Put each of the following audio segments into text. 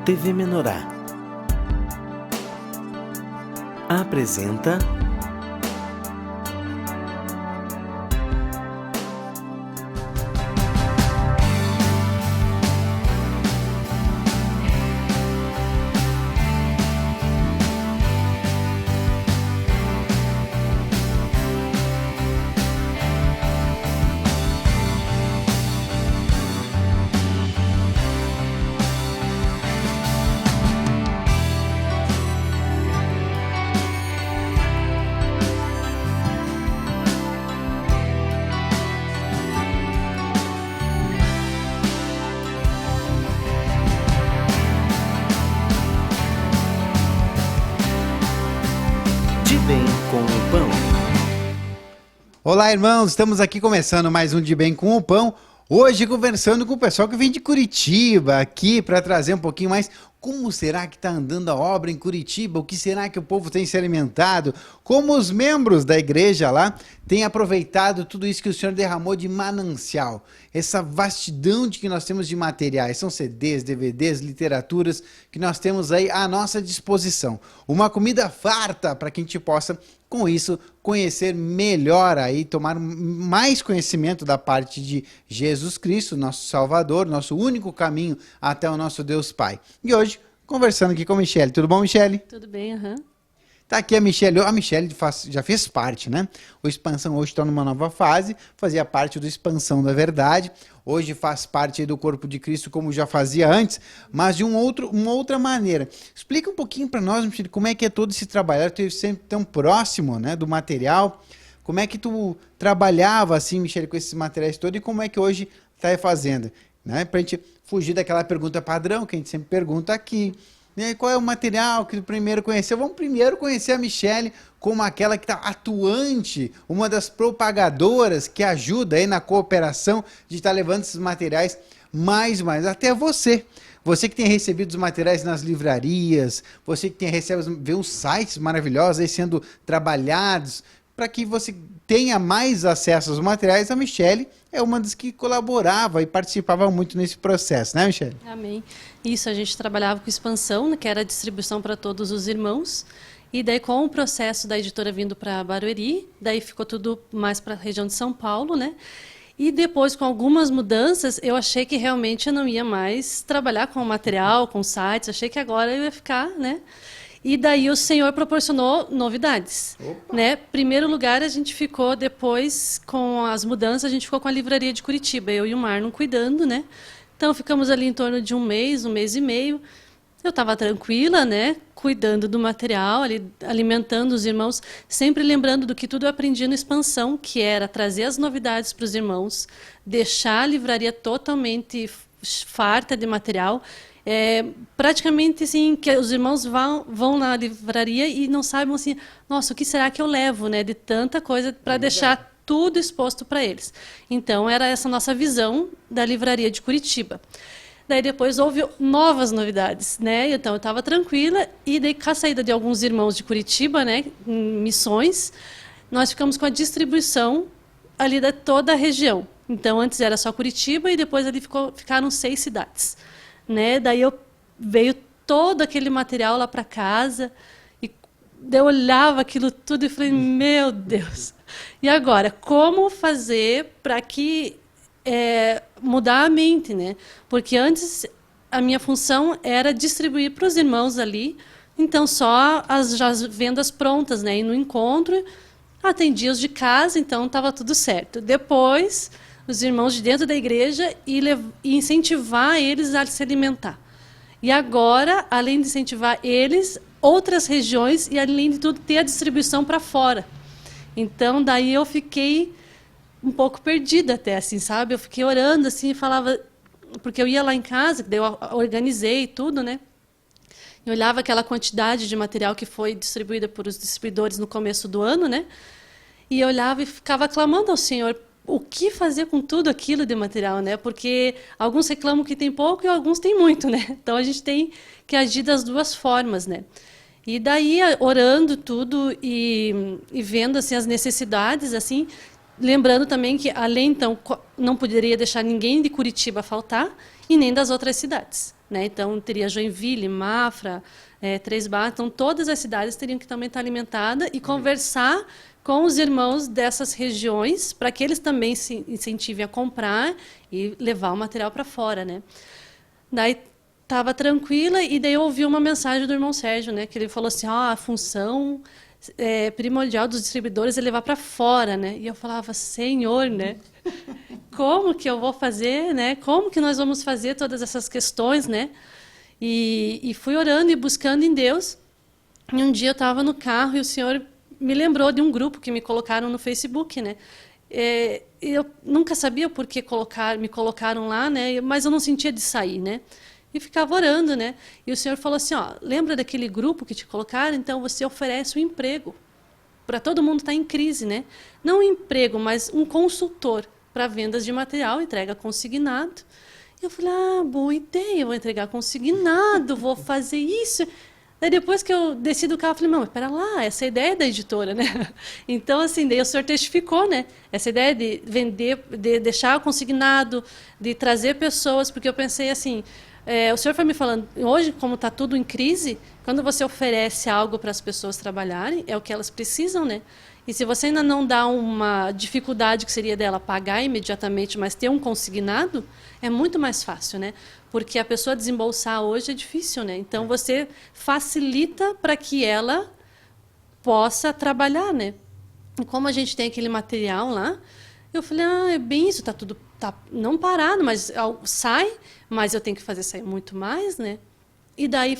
TV Menorá apresenta De Bem com o Pão. Olá, irmãos, estamos aqui começando mais um De Bem com o Pão. Hoje conversando com o pessoal que vem de Curitiba aqui para trazer um pouquinho mais como será que está andando a obra em Curitiba, o que será que o povo tem se alimentado, como os membros da igreja lá têm aproveitado tudo isso que o Senhor derramou de manancial, essa vastidão de que nós temos de materiais, são CDs, DVDs, literaturas que nós temos aí à nossa disposição. Uma comida farta para que a gente possa, com isso, conhecer melhor aí, tomar mais conhecimento da parte de Jesus Cristo, nosso Salvador, nosso único caminho até o nosso Deus Pai. E hoje, conversando aqui com a Michele. Tudo bom, Michele? Tudo bem, aham. Tá aqui a Michele. A Michele já fez parte, né? O Expansão hoje está numa nova fase, fazia parte do Expansão da Verdade. Hoje faz parte aí do Corpo de Cristo, como já fazia antes, mas de uma outra maneira. Explica um pouquinho para nós, Michele, como é que é todo esse trabalho. Tu esteve sempre tão próximo, né, do material. Como é que tu trabalhava, assim, Michele, com esses materiais todos e como é que hoje está fazendo? Né? Para a gente fugir daquela pergunta padrão que a gente sempre pergunta aqui. Né? Qual é o material que tu primeiro conheceu? Vamos primeiro conhecer a Michele como aquela que está atuante, uma das propagadoras que ajuda aí na cooperação de estar levando esses materiais mais até você. Você que tem recebido os materiais nas livrarias, você que tem vê os sites maravilhosos aí sendo trabalhados, para que você tenha mais acesso aos materiais, a Michele é uma das que colaborava e participava muito nesse processo, né, Michele? Amém. Isso, a gente trabalhava com expansão, que era a distribuição para todos os irmãos, e daí com o processo da editora vindo para Barueri, daí ficou tudo mais para a região de São Paulo, né? E depois, com algumas mudanças, eu achei que realmente eu não ia mais trabalhar com o material, com sites, achei que agora eu ia ficar, né? E daí o Senhor proporcionou novidades, né? Primeiro lugar, a gente ficou depois com as mudanças, a gente ficou com a livraria de Curitiba, eu e o Marlon cuidando, né? Então ficamos ali em torno de um mês e meio. Eu estava tranquila, né? Cuidando do material, ali, alimentando os irmãos, sempre lembrando do que tudo eu aprendi no Expansão, que era trazer as novidades para os irmãos, deixar a livraria totalmente farta de material. Praticamente assim, que os irmãos vão na livraria e não sabem assim, nossa, o que será que eu levo, né, de tanta coisa para deixar tudo exposto para eles. Então era essa nossa visão da livraria de Curitiba. Daí depois houve novas novidades, né? Então eu estava tranquila e daí com a saída de alguns irmãos de Curitiba, né, em missões, nós ficamos com a distribuição ali de toda a região. Então antes era só Curitiba e depois ali ficaram 6 cidades. Né? Daí veio todo aquele material lá para casa e eu olhava aquilo tudo e falei, meu Deus, e agora, como fazer para que mudar a mente, né? Porque antes a minha função era distribuir para os irmãos ali, então só as vendas prontas, né? E no encontro atendia os de casa, então estava tudo certo. Depois os irmãos de dentro da igreja e incentivar eles a se alimentar. E agora, além de incentivar eles, outras regiões e, além de tudo, ter a distribuição para fora. Então, daí eu fiquei um pouco perdida até, assim, sabe? Eu fiquei orando, assim, e falava... Porque eu ia lá em casa, daí eu organizei tudo, né? E olhava aquela quantidade de material que foi distribuída por os distribuidores no começo do ano, né? E eu olhava e ficava clamando ao Senhor, o que fazer com tudo aquilo de material, né? Porque alguns reclamam que tem pouco e alguns têm muito, né? Então a gente tem que agir das duas formas, né? E daí orando tudo e vendo assim as necessidades, assim, lembrando também que além então não poderia deixar ninguém de Curitiba faltar e nem das outras cidades, né? Então, teria Joinville, Mafra, Três Barras. Então, todas as cidades teriam que também estar alimentadas e conversar com os irmãos dessas regiões para que eles também se incentivem a comprar e levar o material para fora, né? Daí estava tranquila e daí eu ouvi uma mensagem do irmão Sérgio, né? Que ele falou assim, a função primordial dos distribuidores é levar para fora, né? E eu falava, Senhor, né? Como que eu vou fazer, né? Como que nós vamos fazer todas essas questões, né? E fui orando e buscando em Deus. E um dia eu estava no carro e o Senhor me lembrou de um grupo que me colocaram no Facebook, né? Eu nunca sabia por que me colocaram lá, né? Mas eu não sentia de sair, né? E ficava orando, né? E o Senhor falou assim, lembra daquele grupo que te colocaram? Então você oferece um emprego para todo mundo estar em crise, né? Não um emprego, mas um consultor para vendas de material, entrega consignado. E eu falei, boa ideia, vou entregar consignado, vou fazer isso. Daí depois que eu desci do carro, eu falei, não, mas pera lá, essa é a ideia da editora, né? Então, assim, daí o senhor testificou, né? Essa ideia de vender, de deixar consignado, de trazer pessoas, porque eu pensei assim, o senhor foi me falando, hoje, como está tudo em crise, quando você oferece algo para as pessoas trabalharem, é o que elas precisam, né? E se você ainda não dá uma dificuldade que seria dela pagar imediatamente, mas ter um consignado, é muito mais fácil, né? Porque a pessoa desembolsar hoje é difícil, né? Então você facilita para que ela possa trabalhar, né? E como a gente tem aquele material lá, eu falei, é bem isso, tá tudo não parado, mas sai, mas eu tenho que fazer sair muito mais, né? E daí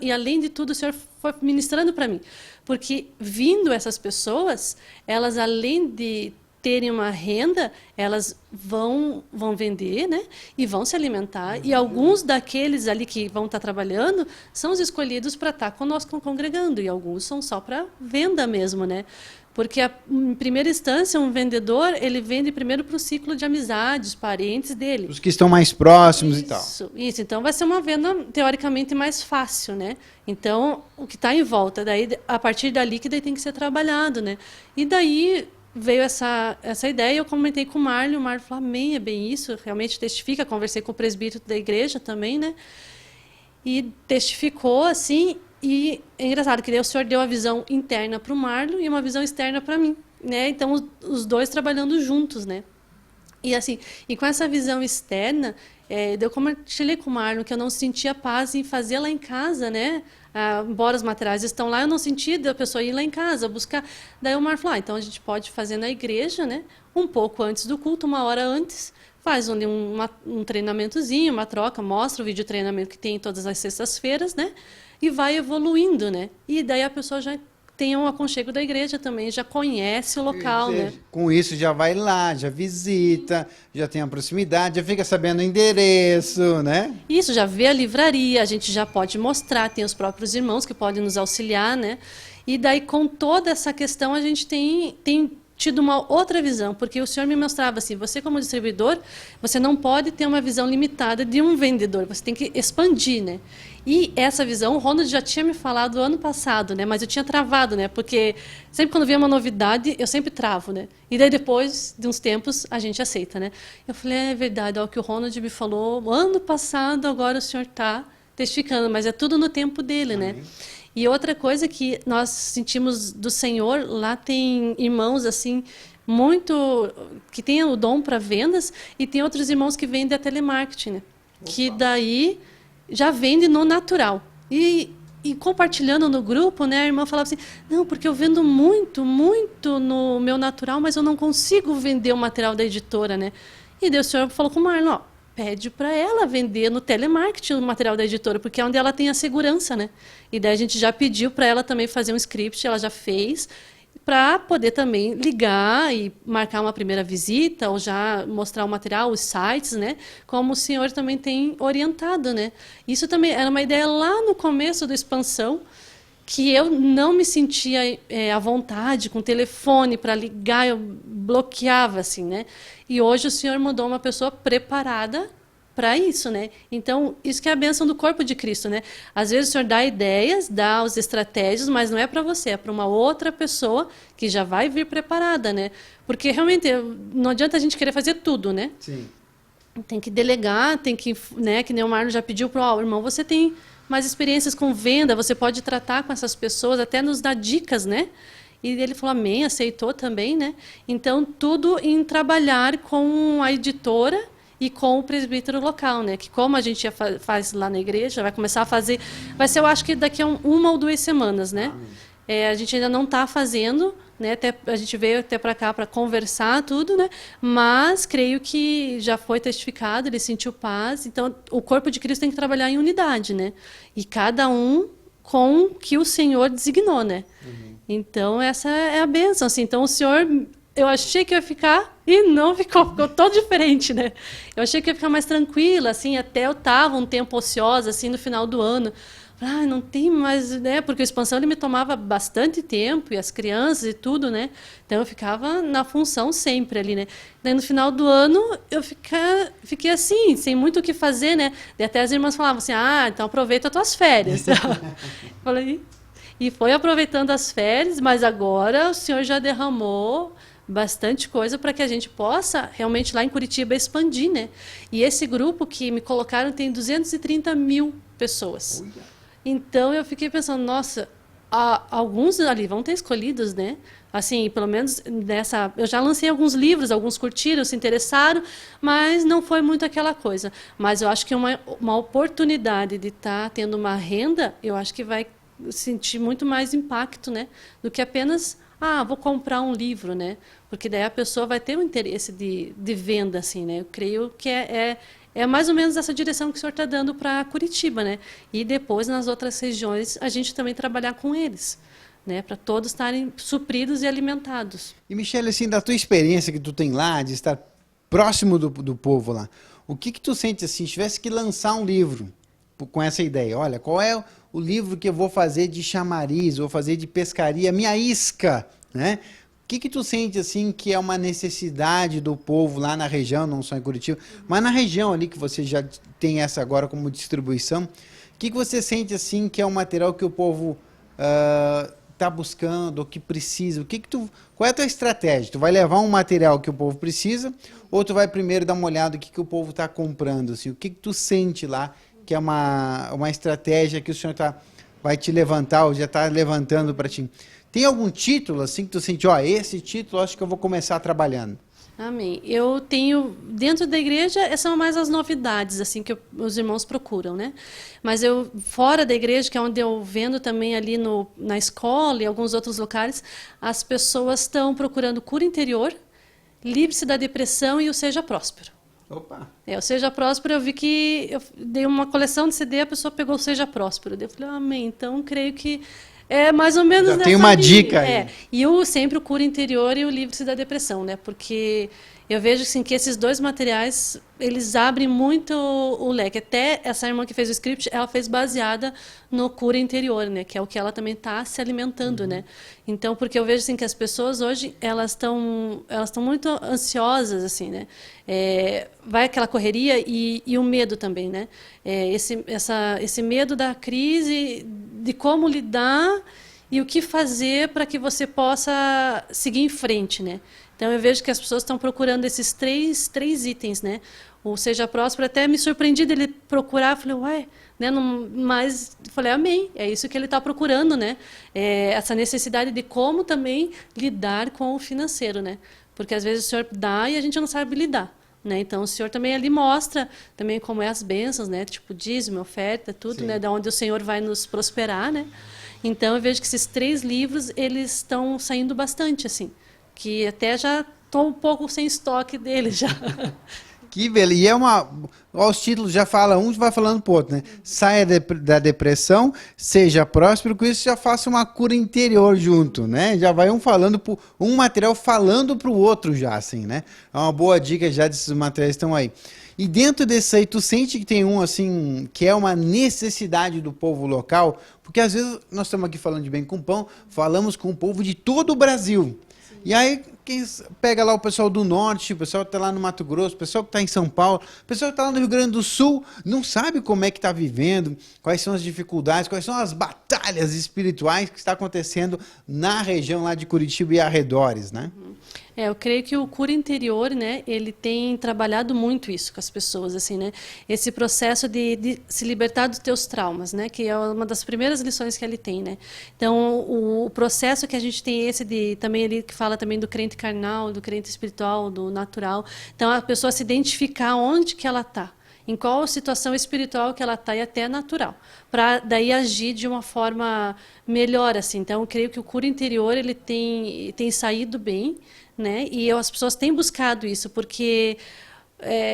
e além de tudo, o senhor foi ministrando para mim, porque vindo essas pessoas, elas além de terem uma renda, elas vão vender, né? E vão se alimentar. E alguns daqueles ali que vão estar trabalhando são os escolhidos para estar conosco congregando, e alguns são só para venda mesmo, né? Porque, em primeira instância, um vendedor, ele vende primeiro para o ciclo de amizades, parentes dele. Os que estão mais próximos e tal. Isso. Então, vai ser uma venda, teoricamente, mais fácil, né? Então, o que está em volta, daí, a partir dali que daí tem que ser trabalhado, né? E daí veio essa ideia, eu comentei com o Marlon falou, amém, é bem isso, realmente testifica, conversei com o presbítero da igreja também, né? E testificou, assim. E é engraçado que daí o senhor deu a visão interna para o Marlon e uma visão externa para mim, né? Então, os dois trabalhando juntos, né? E assim, e com essa visão externa, eu compartilhei com o Marlon que eu não sentia paz em fazer lá em casa, né? Embora os materiais estão lá, eu não sentia da pessoa ir lá em casa, buscar. Daí o Marlon falou, então a gente pode fazer na igreja, né? Um pouco antes do culto, 1 hora antes, faz um treinamentozinho, uma troca, mostra o vídeo treinamento que tem todas as sextas-feiras, né? E vai evoluindo, né? E daí a pessoa já tem um aconchego da igreja também, já conhece o local, né? Com isso já vai lá, já visita, já tem a proximidade, já fica sabendo o endereço, né? Isso, já vê a livraria, a gente já pode mostrar, tem os próprios irmãos que podem nos auxiliar, né? E daí com toda essa questão a gente tem tido uma outra visão, porque o senhor me mostrava assim, você como distribuidor, você não pode ter uma visão limitada de um vendedor, você tem que expandir, né? E essa visão, o Ronald já tinha me falado ano passado, né? Mas eu tinha travado, né? Porque sempre quando vem uma novidade, eu sempre travo, né? E daí depois de uns tempos, a gente aceita, né? Eu falei, é verdade, o que o Ronald me falou ano passado, agora o senhor está testificando, mas é tudo no tempo dele, né? E outra coisa que nós sentimos do Senhor, lá tem irmãos assim muito que têm o dom para vendas e tem outros irmãos que vendem a telemarketing, né? Que daí já vende no natural. E compartilhando no grupo, né, a irmã falava assim, não, porque eu vendo muito no meu natural, mas eu não consigo vender o material da editora, né? E daí o senhor falou com o Marlon, pede para ela vender no telemarketing o material da editora, porque é onde ela tem a segurança, né? E daí a gente já pediu para ela também fazer um script, ela já fez, para poder também ligar e marcar uma primeira visita, ou já mostrar o material, os sites, né? Como o senhor também tem orientado, né? Isso também era uma ideia lá no começo do Expansão, que eu não me sentia à vontade com o telefone para ligar, eu bloqueava, assim, né? E hoje o senhor mandou uma pessoa preparada para isso, né? Então, isso que é a bênção do corpo de Cristo, né? Às vezes o senhor dá ideias, dá os estratégias, mas não é para você, é para uma outra pessoa que já vai vir preparada, né? Porque realmente não adianta a gente querer fazer tudo, né? Sim. tem que delegar, tem que, né, que nem o Marlon já pediu para o irmão, você tem mais experiências com venda, você pode tratar com essas pessoas, até nos dar dicas, né? E ele falou amém, aceitou também, né? Então, tudo em trabalhar com a editora e com o presbítero local, né? Que como a gente já faz lá na igreja, vai começar a fazer, vai ser, eu acho que daqui a uma ou 2 semanas, né? A gente ainda não está fazendo, né? Até, a gente veio até para cá para conversar tudo, né? Mas creio que já foi testificado, ele sentiu paz. Então, o corpo de Cristo tem que trabalhar em unidade, né? E cada um com o que o Senhor designou, né? Então, essa é a bênção, assim. Então, o Senhor, eu achei que ia ficar e não ficou, ficou todo diferente, né? Eu achei que ia ficar mais tranquila, assim, até eu estava um tempo ociosa, assim, no final do ano. Ah, não tem mais, né? Porque a expansão ele me tomava bastante tempo, e as crianças e tudo, né? Então, eu ficava na função sempre ali, né? Daí, no final do ano, eu fiquei assim, sem muito o que fazer, né? Daí até as irmãs falavam assim, ah, então aproveita as tuas férias. Falei... E foi aproveitando as férias, mas agora o Senhor já derramou bastante coisa para que a gente possa realmente lá em Curitiba expandir, né? E esse grupo que me colocaram tem 230 mil pessoas. Então eu fiquei pensando, nossa, alguns ali vão ter escolhidos, né? Assim, pelo menos nessa... Eu já lancei alguns livros, alguns curtiram, se interessaram, mas não foi muito aquela coisa. Mas eu acho que uma oportunidade de estar tendo uma renda, eu acho que vai sentir muito mais impacto, né, do que apenas vou comprar um livro, né, porque daí a pessoa vai ter um interesse de venda, assim, né. Eu creio que é mais ou menos essa direção que o senhor está dando para Curitiba, né, e depois nas outras regiões a gente também trabalhar com eles, né, para todos estarem supridos e alimentados. E Michele, assim, da tua experiência que tu tem lá, de estar próximo do povo lá, o que tu sente assim, se tivesse que lançar um livro com essa ideia, olha, qual é o livro que eu vou fazer de chamariz, vou fazer de pescaria, minha isca, né? O que tu sente assim que é uma necessidade do povo lá na região, não só em Curitiba, mas na região ali que você já tem essa agora como distribuição, o que você sente assim que é um material que o povo está buscando, ou que precisa? Qual é a tua estratégia? Tu vai levar um material que o povo precisa, ou tu vai primeiro dar uma olhada no que o povo está comprando? Assim, o que tu sente lá que é uma estratégia que o senhor vai te levantar, ou já está levantando para ti? Tem algum título assim que tu sente, esse título acho que eu vou começar trabalhando? Amém. Eu tenho, dentro da igreja, essas são mais as novidades assim que os irmãos procuram, né? Mas eu, fora da igreja, que é onde eu vendo também ali na escola e alguns outros locais, as pessoas estão procurando cura interior, livre-se da depressão e o Seja Próspero. Opa! O Seja Próspero, eu vi que eu dei uma coleção de CD, a pessoa pegou o Seja Próspero. Eu falei, amém, então creio que é mais ou menos nessa tem uma linha. dica aí. E sempre o Cura Interior e o Livre-se da Depressão, né? Porque eu vejo assim, que esses dois materiais, eles abrem muito o leque. Até essa irmã que fez o script, ela fez baseada no Cura Interior, né? Que é o que ela também está se alimentando, né? Então, porque eu vejo assim, que as pessoas hoje, elas estão muito ansiosas, assim, né? Vai aquela correria e o medo também, né? Esse medo da crise, de como lidar e o que fazer para que você possa seguir em frente, né? Então, eu vejo que as pessoas estão procurando esses três itens, né? O Seja Próspero, até me surpreendi dele procurar, falei, ué, né? Mas falei, amém, é isso que ele está procurando, né? Essa necessidade de como também lidar com o financeiro, né? Porque às vezes o Senhor dá e a gente não sabe lidar, né? Então o Senhor também ali mostra também como é as bênçãos, né? Tipo dízimo, oferta, tudo, sim, né? Da onde o Senhor vai nos prosperar, né? Então eu vejo que esses 3 livros eles estão saindo bastante, assim, que até já estou um pouco sem estoque deles já. Que beleza. E os títulos já falam, um vai falando pro outro, né? Saia da depressão, seja próspero, com isso já faça uma cura interior junto, né? Já vai um material falando pro outro já, assim, né? É uma boa dica já desses materiais que estão aí. E dentro desse aí, tu sente que tem um, assim, que é uma necessidade do povo local? Porque às vezes nós estamos aqui falando de Bem com Pão, falamos com o povo de todo o Brasil. E aí, quem pega lá o pessoal do norte, o pessoal que está lá no Mato Grosso, o pessoal que está em São Paulo, o pessoal que está lá no Rio Grande do Sul, não sabe como é que está vivendo, quais são as dificuldades, quais são as batalhas espirituais que está acontecendo na região lá de Curitiba e arredores, né? Eu creio que o cura interior, né, ele tem trabalhado muito isso com as pessoas, assim, né, esse processo de se libertar dos teus traumas, né, que é uma das primeiras lições que ele tem, né. Então, o processo que a gente tem esse de também ele que fala também do crente carnal, do crente espiritual, do natural. Então, a pessoa se identificar onde que ela está. Em qual situação espiritual que ela está e até natural, para daí agir de uma forma melhor, assim. Então, eu creio que o cura interior ele tem saído bem, né? E as pessoas têm buscado isso, porque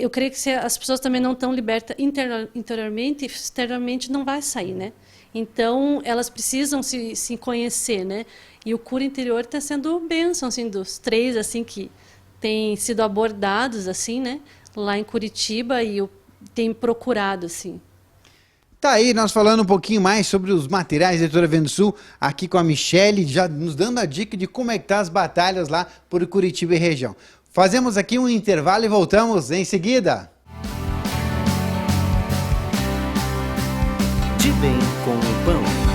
eu creio que se as pessoas também não estão libertas interiormente, externamente não vai sair, né? Então, elas precisam se conhecer, né? E o cura interior está sendo bênção, assim, dos 3, assim, que têm sido abordados, assim, né? Lá em Curitiba e tem procurado, assim. Tá aí, nós falando um pouquinho mais sobre os materiais da Editora Vendo Sul, aqui com a Michele, já nos dando a dica de como é que tá as batalhas lá por Curitiba e região. Fazemos aqui um intervalo e voltamos em seguida. De bem com o pão.